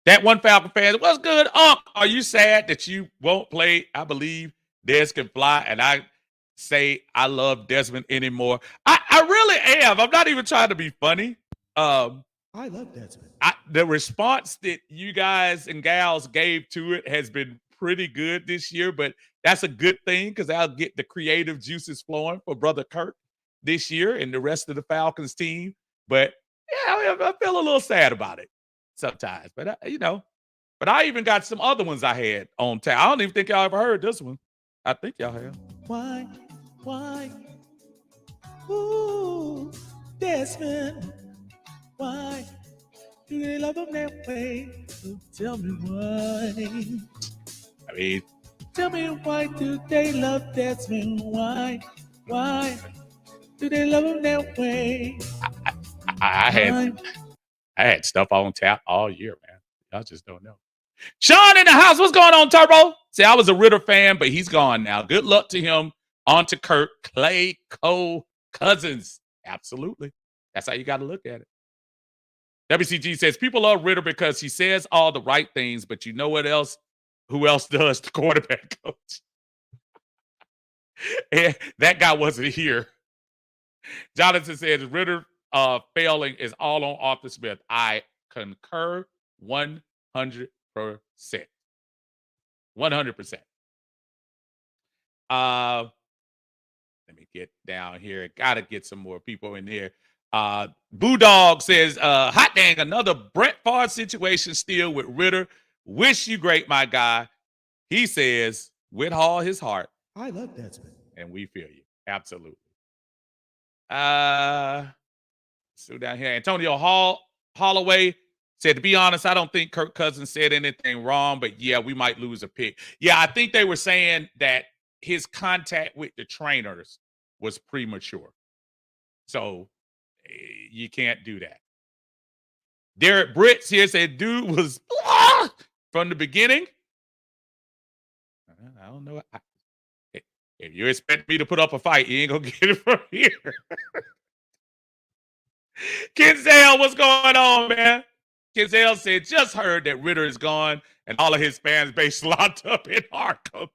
That one Falcon fan, what's good, Unc? Are you sad that you won't play? I believe Des can fly, and I say I love Desmond anymore. I really am. I'm not even trying to be funny. I love Desmond. The response that you guys and gals gave to it has been pretty good this year, but that's a good thing because I'll get the creative juices flowing for Brother Kirk this year and the rest of the Falcons team. But yeah, I feel a little sad about it sometimes. But but I even got some other ones I had on tap. I don't even think y'all ever heard this one. I think y'all have. Why? Ooh, Desmond. Why do they love him that way? So tell me why. I mean, tell me why do they love Desmond? Why do they love him that way? I had stuff on tap all year, man. Y'all just don't know. Sean in the house. What's going on, Turbo? See, I was a Ridder fan, but he's gone now. Good luck to him. On to Kirk, Clay, Cole, Cousins. Absolutely. That's how you got to look at it. WCG says, people love Ridder because he says all the right things, but you know what else? Who else does? The quarterback coach. And that guy wasn't here. Jonathan says, Ridder failing is all on Arthur Smith. I concur 100%. 100%. Let me get down here. Gotta get some more people in here. Boodog says, hot dang, another Brett Favre situation still with Ridder. Wish you great, my guy. He says, with all his heart. I love Desmond. And we feel you. Absolutely. So down here, Antonio Holloway said, to be honest, I don't think Kirk Cousins said anything wrong, but yeah, we might lose a pick. Yeah, I think they were saying that his contact with the trainers was premature. So you can't do that. Derek Britz here said, dude was from the beginning. I don't know. If you expect me to put up a fight, you ain't going to get it from here. Kenzel, what's going on, man? Kenzel said, just heard that Ridder is gone and all of his fans base locked up in Arkham.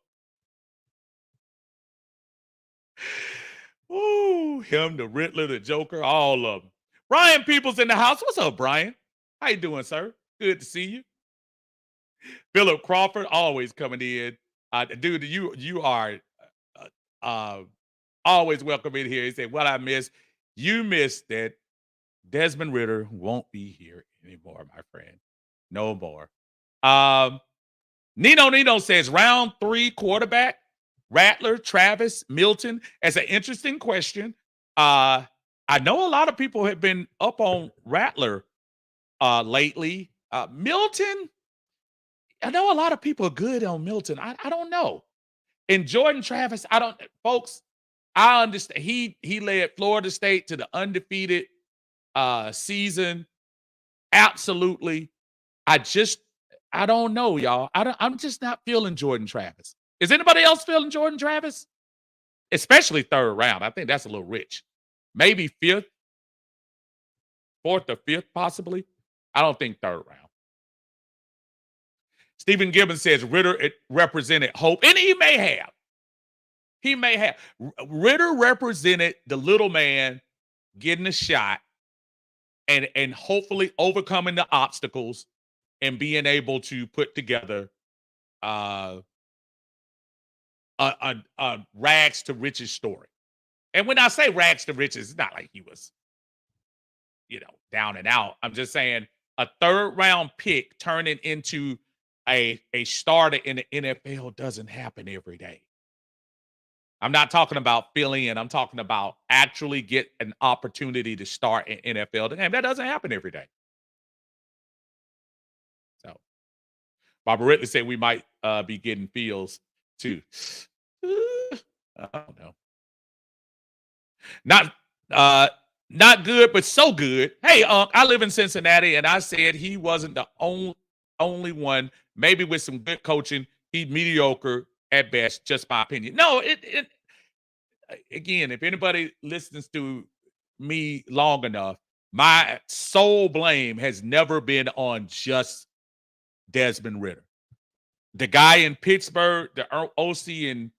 Ooh, him, the Riddler, the Joker, all of them. Brian Peoples in the house. What's up, Brian? How you doing, sir? Good to see you. Philip Crawford, always coming in. Dude, you are always welcome in here. He said, what I missed, you missed that Desmond Ridder won't be here anymore, my friend. No more. Nino says, round 3 quarterback, Rattler, Travis, Milton. As an interesting question. I know a lot of people have been up on Rattler lately. Milton, I know a lot of people are good on Milton. I don't know. And Jordan Travis, folks, I understand. He led Florida State to the undefeated season. Absolutely. I don't know, y'all. I'm just not feeling Jordan Travis. Is anybody else feeling Jordan Travis? Especially 3rd round. I think that's a little rich. Maybe 5th, 4th or 5th, possibly. I don't think 3rd round. Stephen Gibbons says Ridder represented hope, and he may have. He may have. Ridder represented the little man getting a shot and hopefully overcoming the obstacles and being able to put together a rags to riches story. And when I say rags to riches, it's not like he was, down and out. I'm just saying a 3rd round pick turning into a starter in the NFL doesn't happen every day. I'm not talking about filling in. I'm talking about actually get an opportunity to start in NFL. And that doesn't happen every day. So, Barbara Ridley said we might be getting Fields too. I don't know. Not good, but so good. Hey, I live in Cincinnati, and I said he wasn't the only one. Maybe with some good coaching, he's mediocre at best. Just my opinion. No, again, if anybody listens to me long enough, my sole blame has never been on just Desmond Ridder. The guy in Pittsburgh, the OC in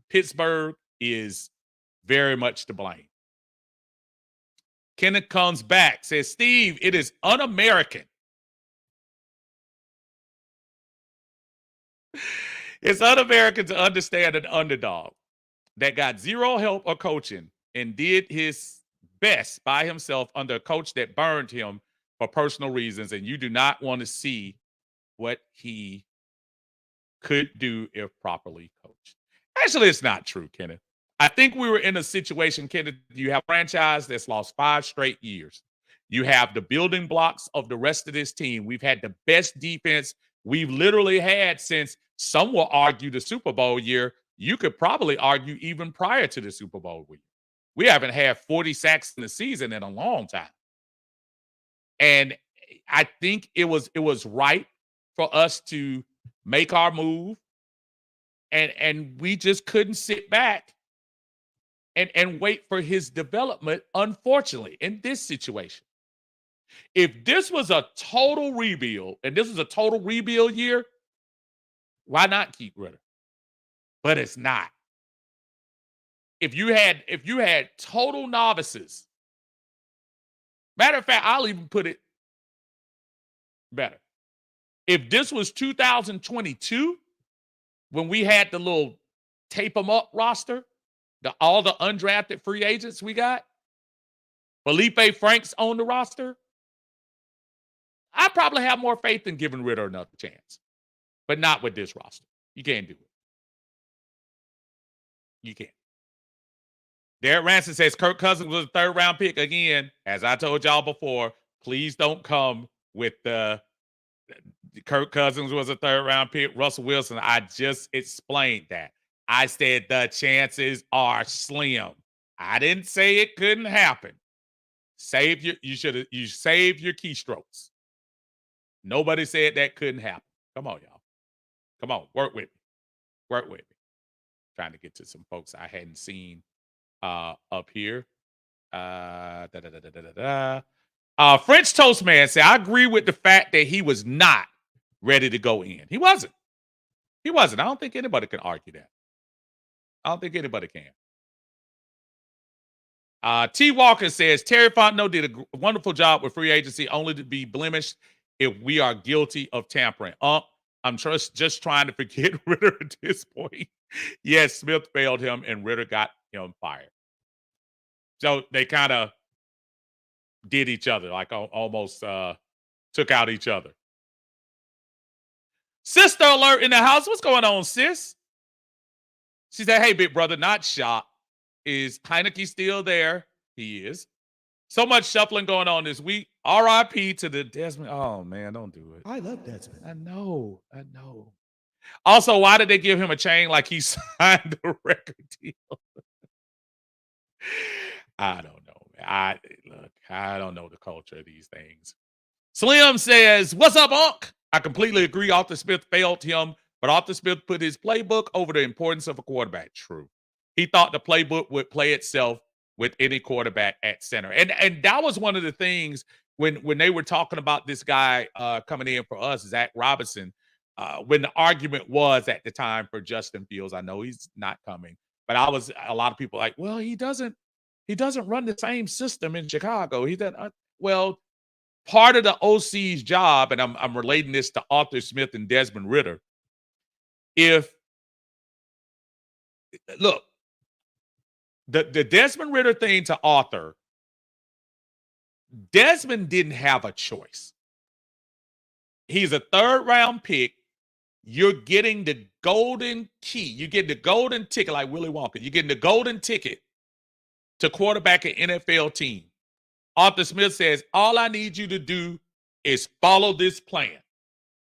Pittsburgh, is very much to blame. Kenneth comes back, says, Steve, it is un-American. It's un-American to understand an underdog that got zero help or coaching and did his best by himself under a coach that burned him for personal reasons, and you do not want to see what he could do if properly coached. Actually, it's not true, Kenneth. I think we were in a situation, Kenneth, you have a franchise that's lost 5 straight years. You have the building blocks of the rest of this team. We've had the best defense we've literally had since, some will argue, the Super Bowl year. You could probably argue even prior to the Super Bowl year. We haven't had 40 sacks in the season in a long time. And I think it was right for us to make our move. And we just couldn't sit back and wait for his development, unfortunately, in this situation. If this was a total rebuild, and this was a total rebuild year, why not keep Ridder? But it's not. If you had total novices, matter of fact, I'll even put it better. If this was 2022, when we had the little tape them up roster, all the undrafted free agents we got, Felipe Franks on the roster, I probably have more faith in giving Ridder another chance. But not with this roster. You can't do it. You can't. Derek Ransom says Kirk Cousins was a 3rd-round pick. Again, as I told y'all before, please don't come with the Kirk Cousins was a 3rd-round pick. Russell Wilson, I just explained that. I said the chances are slim. I didn't say it couldn't happen. You save your keystrokes. Nobody said that couldn't happen. Come on, y'all. Come on, work with me. Work with me. Trying to get to some folks I hadn't seen up here. French Toast Man said, I agree with the fact that he was not ready to go in. He wasn't. He wasn't. I don't think anybody can argue that. I don't think anybody can. T. Walker says, Terry Fontenot did a wonderful job with free agency, only to be blemished if we are guilty of tampering. I'm just trying to forget Ridder at this point. Yes, Smith failed him, and Ridder got him fired. So they kind of did each other, like almost took out each other. Sister alert in the house. What's going on, sis? She said, hey, big brother, not shocked. Is Heineke still there? He is. So much shuffling going on this week. R.I.P. to the Desmond. Oh, man, don't do it. I love Desmond. I know. Also, why did they give him a chain like he signed a record deal? I don't know, man. I don't know the culture of these things. Slim says, what's up, Unc? I completely agree. Arthur Smith failed him, but Arthur Smith put his playbook over the importance of a quarterback. True. He thought the playbook would play itself with any quarterback at center. And that was one of the things when they were talking about this guy coming in for us, Zach Robinson, when the argument was at the time for Justin Fields. I know he's not coming, but a lot of people like, well, he doesn't run the same system in Chicago. He doesn't. Well, part of the OC's job, and I'm relating this to Arthur Smith and Desmond Ridder. Look, the Desmond Ridder thing to Arthur, Desmond didn't have a choice. He's a 3rd-round pick. You're getting the golden key. You get the golden ticket like Willy Wonka. You're getting the golden ticket to quarterback an NFL team. Arthur Smith says, all I need you to do is follow this plan.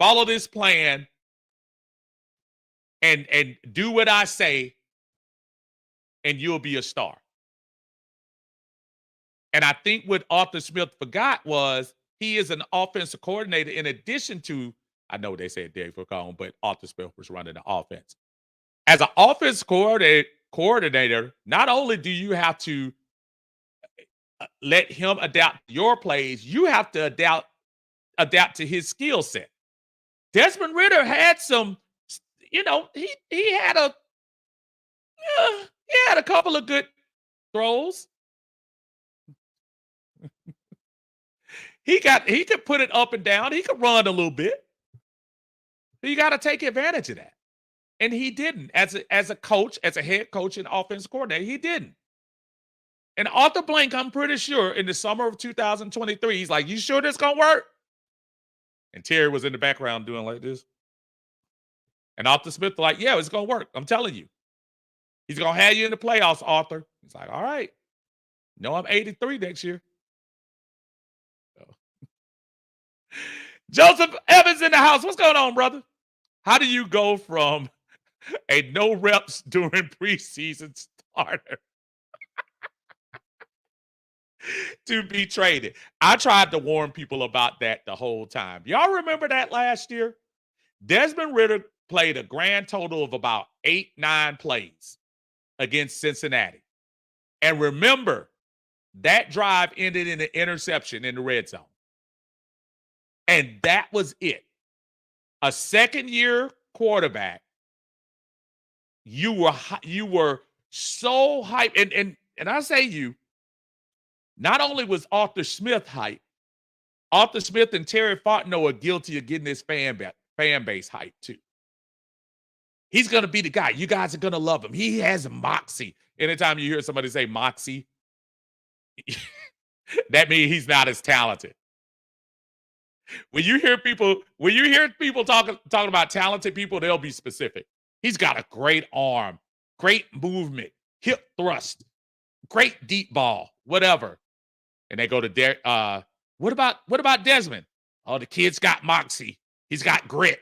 Follow this plan and do what I say, and you'll be a star. And I think what Arthur Smith forgot was he is an offensive coordinator in addition to, I know they said Dave Falcone, but Arthur Smith was running the offense. As an offense coordinator, not only do you have to let him adapt your plays, you have to adapt to his skill set. Desmond Ridder had some, he had a couple of good throws. He could put it up and down. He could run a little bit. You got to take advantage of that. And he didn't. As a coach, as a head coach and offensive coordinator, he didn't. And Arthur Blank, I'm pretty sure, in the summer of 2023, he's like, you sure this going to work? And Terry was in the background doing like this. And Arthur Smith was like, yeah, it's going to work. I'm telling you. He's going to have you in the playoffs, Arthur. He's like, all right. No, I'm 83 next year. Joseph Evans in the house. What's going on, brother? How do you go from a no reps during preseason starter to be traded? I tried to warn people about that the whole time. Y'all remember that last year? Desmond Ridder played a grand total of about 8-9 plays against Cincinnati. And remember, that drive ended in an interception in the red zone. And that was it. A second-year quarterback, you were so hyped. And I say you, not only was Arthur Smith hyped, Arthur Smith and Terry Fontenot are guilty of getting this fan base hyped too. He's going to be the guy. You guys are going to love him. He has moxie. Anytime you hear somebody say moxie, that means he's not as talented. When you hear people talking about talented people, they'll be specific. He's got a great arm, great movement, hip thrust, great deep ball, whatever. And they go to what about Desmond? Oh, the kid's got moxie. He's got grit.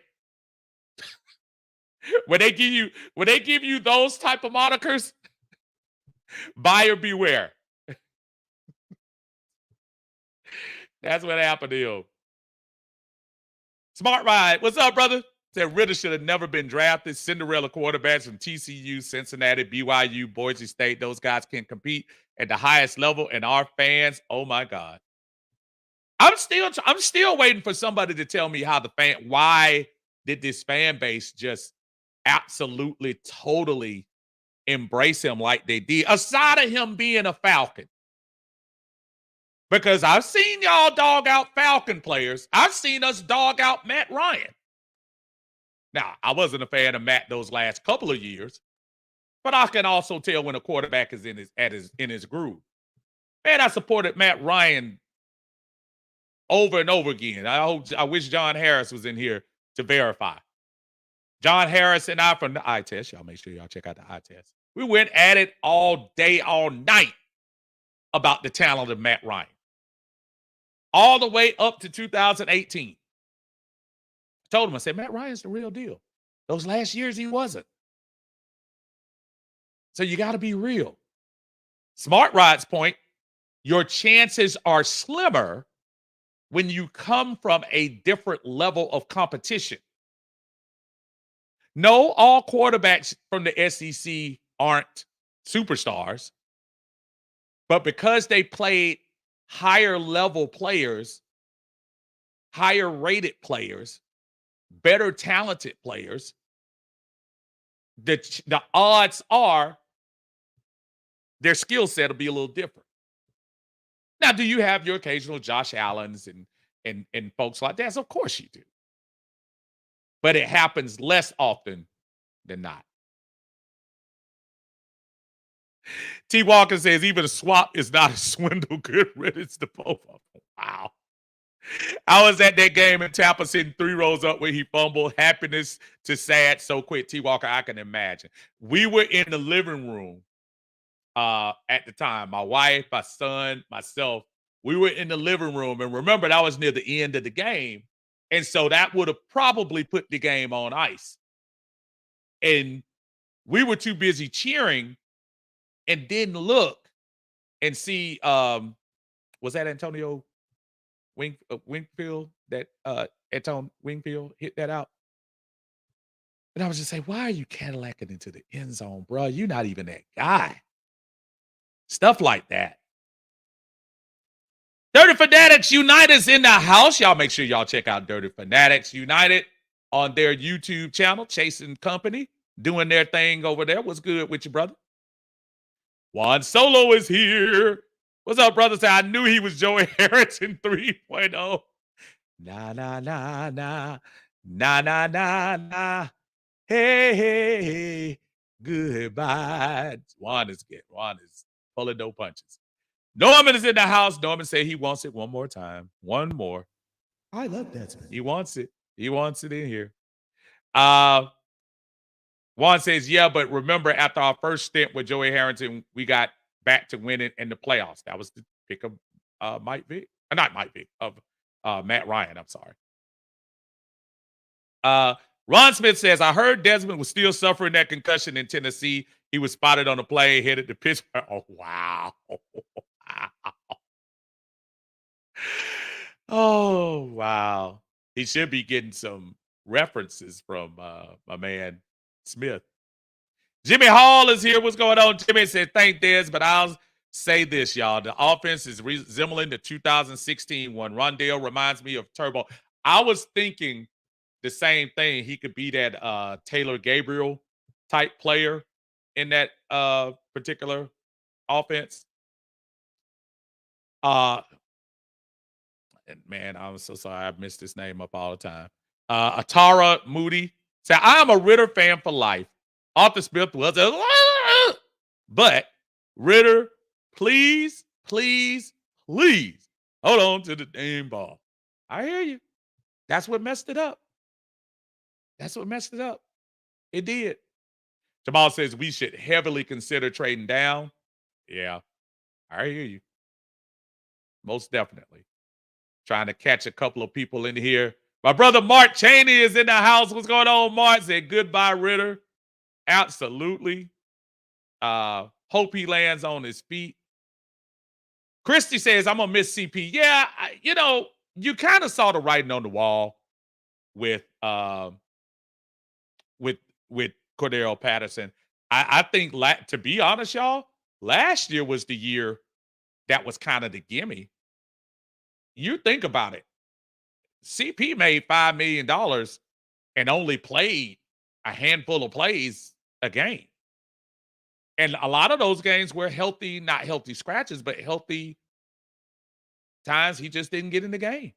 When they give you those type of monikers, buyer beware. That's what happened to him. Smart Ride. What's up, brother? Said Ridder should have never been drafted. Cinderella quarterbacks from TCU, Cincinnati, BYU, Boise State. Those guys can compete at the highest level. And our fans, oh my God. I'm still waiting for somebody to tell me why did this fan base just absolutely, totally embrace him like they did, aside of him being a Falcon. Because I've seen y'all dog out Falcon players. I've seen us dog out Matt Ryan. Now, I wasn't a fan of Matt those last couple of years, but I can also tell when a quarterback is in his groove. Man, I supported Matt Ryan over and over again. I wish John Harris was in here to verify. John Harris and I from the eye test. Y'all make sure y'all check out the eye test. We went at it all day, all night about the talent of Matt Ryan. All the way up to 2018. I told him, I said, Matt Ryan's the real deal. Those last years, he wasn't. So you got to be real. Smart Ride's point, your chances are slimmer when you come from a different level of competition. No, all quarterbacks from the SEC aren't superstars. But because they played higher level players, higher rated players, better talented players, the odds are their skill set will be a little different. Now, do you have your occasional Josh Allens and folks like that? Of course you do. But it happens less often than not. T. Walker says even a swap is not a swindle. Good riddance to both of them. Wow. I was at that game in Tampa sitting 3 rows up where he fumbled. Happiness to sad so quick. T. Walker, I can imagine. We were in the living room at the time. My wife, my son, myself. We were in the living room. And remember, that was near the end of the game. And so that would have probably put the game on ice. And we were too busy cheering and didn't look and see, was that Antonio Wingfield that Antonio Wingfield hit that out? And I was just saying, why are you Cadillacing into the end zone, bro? You're not even that guy. Stuff like that. Dirty Fanatics United's in the house. Y'all make sure y'all check out Dirty Fanatics United on their YouTube channel, Chasing Company, doing their thing over there. What's good with you, brother? Juan Solo is here. What's up, brother? Say, I knew he was Joey Harrington 3.0. Na, na, na, na. Na, na, na, na. Hey, hey, hey. Goodbye. Juan is good. Juan is pulling no punches. Norman is in the house. Norman said he wants it one more time. One more. I love Desmond. He wants it. He wants it in here. Juan says, yeah, but remember, after our first stint with Joey Harrington, we got back to winning in the playoffs. That was the pick of Mike Vick. Not Mike Vick, of Matt Ryan. I'm sorry. Ron Smith says, I heard Desmond was still suffering that concussion in Tennessee. He was spotted on a plane headed to Pittsburgh. Oh, wow. Oh, wow. He should be getting some references from my man Smith. Jimmy Hall is here. What's going on? Jimmy said, thank Des, but I'll say this, y'all. The offense is resembling the 2016 one. Rondale reminds me of Turbo. I was thinking the same thing. He could be that Taylor Gabriel type player in that particular offense. And man, I'm so sorry. I've missed this name up all the time. Atara Moody said, I am a Ridder fan for life. Arthur Smith was but Ridder, please, please, please hold on to the damn ball. I hear you. That's what messed it up. That's what messed it up. It did. Jamal says we should heavily consider trading down. Yeah, I hear you. Most definitely. Trying to catch a couple of people in here. My brother Mark Cheney is in the house. What's going on, Mark? Said goodbye, Ridder. Absolutely. Hope he lands on his feet. Christy says, I'm going to miss CP. Yeah, you kind of saw the writing on the wall with Cordero Patterson. I think, to be honest, y'all, last year was the year that was kind of the gimme. You think about it. CP made $5 million and only played a handful of plays a game. And a lot of those games were healthy, not healthy scratches, but healthy times he just didn't get in the game.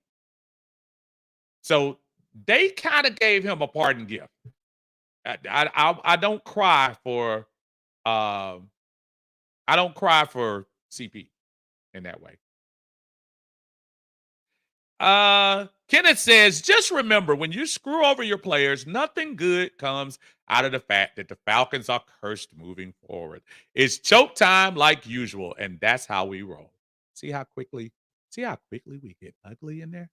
So they kind of gave him a parting gift. I don't cry for CP in that way. Kenneth says, just remember, when you screw over your players, nothing good comes out of the fact that the Falcons are cursed moving forward. It's choke time like usual, and that's how we roll. See how quickly we get ugly in there?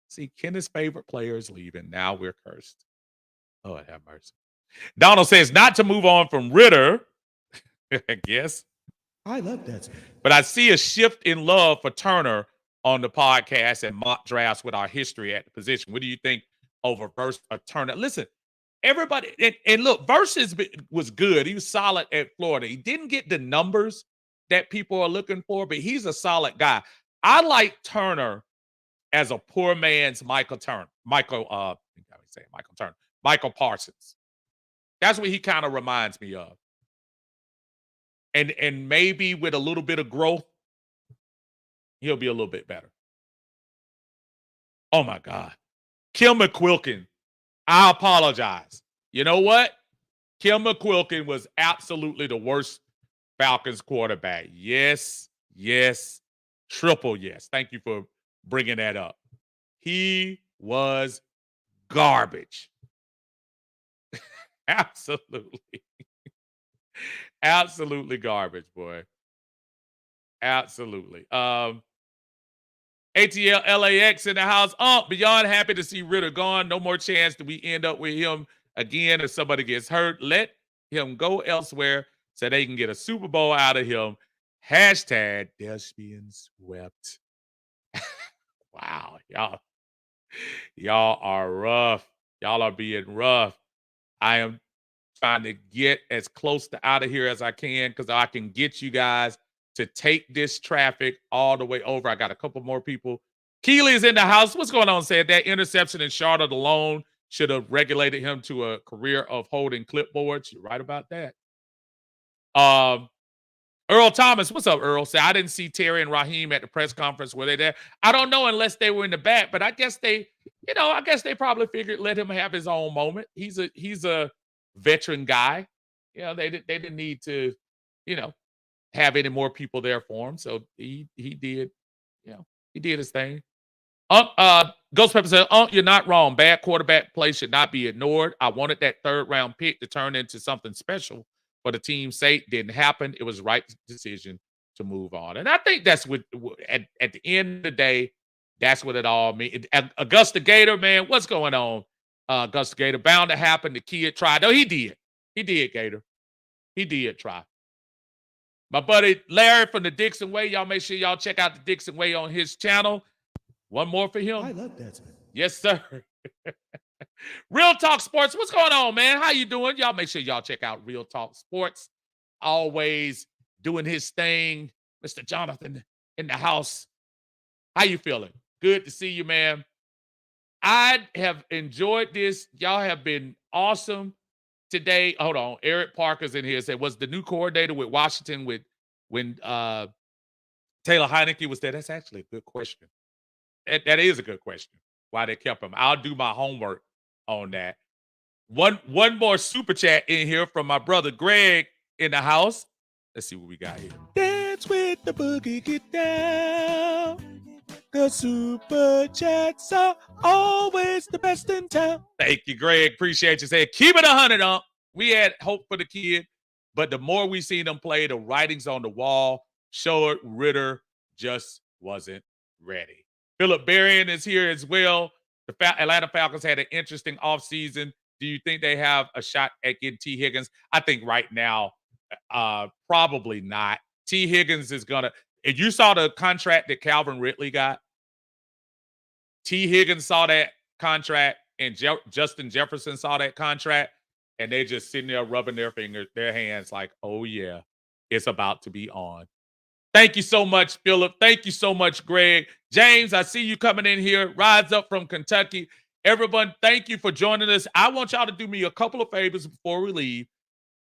See, Kenneth's favorite player is leaving. Now we're cursed. Oh, have mercy. Donald says, not to move on from Ridder, I guess. I love that. But I see a shift in love for Turner on the podcast and mock drafts with our history at the position. What do you think over Verse or Turner? Listen, everybody, and look, Verse was good. He was solid at Florida. He didn't get the numbers that people are looking for, but he's a solid guy. I like Turner as a poor man's Michael Parsons. That's what he kind of reminds me of. And maybe with a little bit of growth, he'll be a little bit better. Oh, my God. Kim McQuilkin. I apologize. You know what? Kim McQuilkin was absolutely the worst Falcons quarterback. Yes, yes, triple yes. Thank you for bringing that up. He was garbage. Absolutely. Absolutely garbage, boy. Absolutely. ATL LAX in the house. Beyond happy to see Ridder gone. No more chance that we end up with him again if somebody gets hurt. Let him go elsewhere so they can get a Super Bowl out of him. Hashtag Thespian swept. Wow, y'all are rough. Y'all are being rough. I am trying to get as close to out of here as I can because I can get you guys to take this traffic all the way over. I got a couple more people. Keely's in the house. What's going on? Said that interception in Charlotte alone should have regulated him to a career of holding clipboards. You're right about that. Earl Thomas, what's up, Earl? Say, I didn't see Terry and Raheem at the press conference. Were they there? I don't know unless they were in the back, but I guess they probably figured let him have his own moment. He's a veteran guy. They didn't need to, have any more people there for him. So he did, he did his thing. Ghost Pepper said, you're not wrong. Bad quarterback play should not be ignored. I wanted that third-round pick to turn into something special for the team's sake. Didn't happen. It was the right decision to move on. And I think that's what, at the end of the day, that's what it all means. Augusta Gator, man, what's going on? Augusta Gator, bound to happen. The kid tried. No, he did. He did, Gator. He did try. My buddy Larry from the Dixon Way, y'all make sure y'all check out the Dixon Way on his channel. One more for him. I love Desmond. Yes, sir. Real Talk Sports, what's going on, man? How you doing? Y'all make sure y'all check out Real Talk Sports. Always doing his thing. Mr. Jonathan in the house. How you feeling? Good to see you, man. I have enjoyed this. Y'all have been awesome today. Hold on. Eric Parker's in here. Said, was the new coordinator with Washington when Taylor Heineke was there? That's actually a good question. That is a good question. Why they kept him. I'll do my homework on that. One more super chat in here from my brother Greg in the house. Let's see what we got here. Dance with the boogie, get down. The super chats are always the best in town. Thank you, Greg. Appreciate you saying, keep it 100. We had hope for the kid, but the more we seen them play, the writings on the wall showed Ridder just wasn't ready. Philip Berrien is here as well. The Atlanta Falcons had an interesting offseason. Do you think they have a shot at getting T. Higgins? I think right now, probably not. T. Higgins is going to – if you saw the contract that Calvin Ridley got, T. Higgins saw that contract and Justin Jefferson saw that contract, and they're just sitting there rubbing their hands like, oh, yeah, it's about to be on. Thank you so much, Philip. Thank you so much, Greg. James, I see you coming in here. Rides up from Kentucky. Everyone, thank you for joining us. I want y'all to do me a couple of favors before we leave.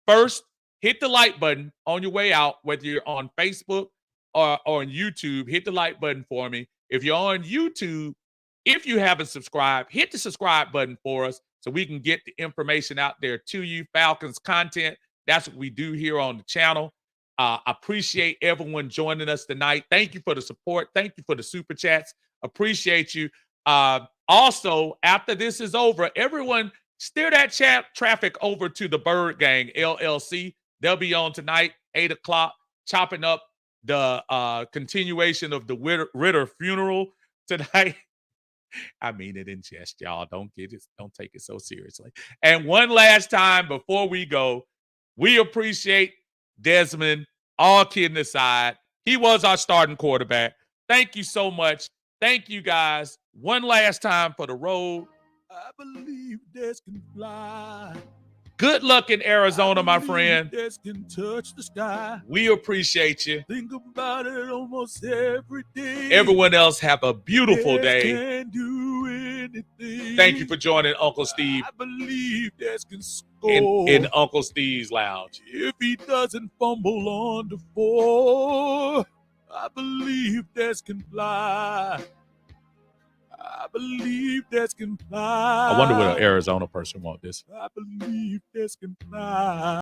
First, hit the like button on your way out, whether you're on Facebook or on YouTube. Hit the like button for me. If you're on YouTube, if you haven't subscribed, hit the subscribe button for us so we can get the information out there to you. Falcons content, that's what we do here on the channel. Appreciate everyone joining us tonight. Thank you for the support. Thank you for the super chats. Appreciate you. Also, after this is over, everyone steer that traffic over to the Bird Gang, LLC. They'll be on tonight, 8 o'clock, chopping up the continuation of the Ridder funeral tonight. I mean it in jest, y'all. Don't take it so seriously. And one last time before we go, we appreciate Desmond, all kidding aside. He was our starting quarterback. Thank you so much. Thank you, guys. One last time for the road. I believe Des can fly. Good luck in Arizona, my friend. Des can touch the sky. We appreciate you. Think about it almost every day. Everyone else have a beautiful Des day. can do anything. Thank you for joining Uncle Steve. I believe Des can score in Uncle Steve's lounge. If he doesn't fumble on the 4, I believe Des can fly. I believe Des can fly. I wonder what an Arizona person want this. I believe Des can fly.